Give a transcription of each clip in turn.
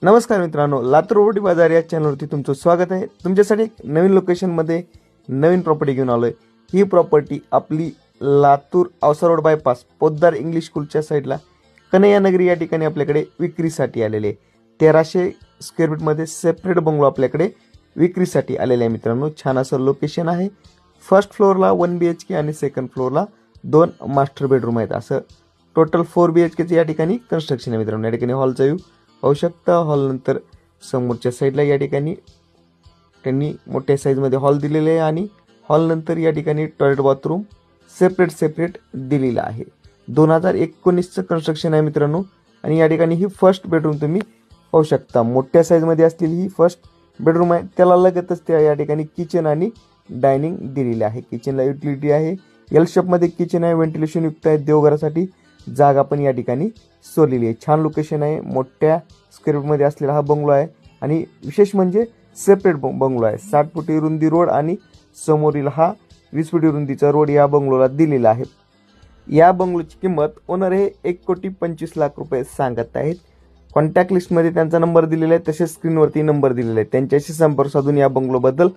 नमस्कार मित्रांनो, लातूर रोड बाजार या चॅनलवरती तुमचं स्वागत आहे. तुमच्यासाठी एक नवीन लोकेशनमध्ये नवीन प्रॉपर्टी घेऊन आलो आहे. ही प्रॉपर्टी आपली Latur Ausa road bypass Poddar English स्कूलच्या साईडला कन्हैया नगरी या ठिकाणी आपल्याकडे विक्रीसाठी आलेले आहे. 1300 स्क्वेअर फीटमध्ये सेपरेट बंगलो आपल्याकडे विक्रीसाठी आलेले आहे. मित्रांनो, छान असं लोकेशन आहे. फर्स्ट फ्लोअरला 1 BHK आणि सेकंड फ्लोअरला 2 मास्टर बेडरूम आहेत. असं टोटल 4 BHKचं या ठिकाणी कन्स्ट्रक्शन आहे. मित्रांनो, या ठिकाणी हॉलचा व्ह्यू पाहू शकता. हॉल नंतर समोरच्या साईडला या ठिकाणी त्यांनी मोठ्या साईजमध्ये हॉल दिलेले आहे आणि हॉल नंतर या ठिकाणी टॉयलेट बाथरूम सेपरेट दिलेलं आहे. 2019चं कन्स्ट्रक्शन आहे मित्रांनो. आणि या ठिकाणी ही फर्स्ट बेडरूम तुम्ही पाहू शकता. मोठ्या साईजमध्ये असलेली ही फर्स्ट बेडरूम आहे. त्याला लगतच त्या या ठिकाणी किचन आणि डायनिंग दिलेली आहे. किचनला युटिलिटी आहे. एल शेपमध्ये किचन आहे. व्हेंटिलेशन युक्त आहे. देवघरासाठी जागा पण या ठिकाणी सोडलेली आहे. छान लोकेशन आहे. मोठ्या स्क्वेअर फीटमध्ये असलेला हा बंगलो आहे आणि विशेष म्हणजे सेपरेट बंगलो आहे. 60 फुटी रुंदी रोड आणि समोरील हा 20 फुटी रुंदीचा रोड या बंगलोला दिलेला आहे. या बंगलोची किंमत ओनर हे 1,25,00,000 रुपये सांगत आहेत. कॉन्टॅक्ट लिस्टमध्ये त्यांचा नंबर दिलेला आहे, तसेच स्क्रीनवरती नंबर दिलेला आहे. त्यांच्याशी संपर्क साधून या बंगलोबद्दल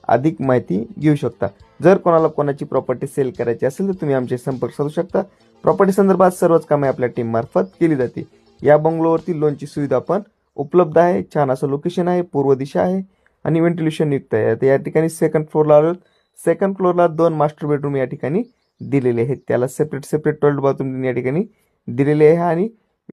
अधिक माहिती घेऊ शकता. जर कोणाला कोणाची प्रॉपर्टी सेल करायची असेल तर तुम्ही आमचे संपर्क साधू शकता. प्रॉपर्टी संदर्भात सर्वच कामे आपल्या टीम मार्फत केली जाते. या बंगलोवरती लोनची सुविधा पण उपलब्ध आहे. छान असं लोकेशन आहे. पूर्व दिशा आहे आणि व्हेंटिलेशन युक्त आहे. तर या ठिकाणी सेकंड फ्लोअरला आलो. सेकंड फ्लोअरला 2 मास्टर बेडरूम या ठिकाणी दिलेले आहेत. त्याला सेपरेट टॉयलेट बाथरूम या ठिकाणी दिलेले आहे आणि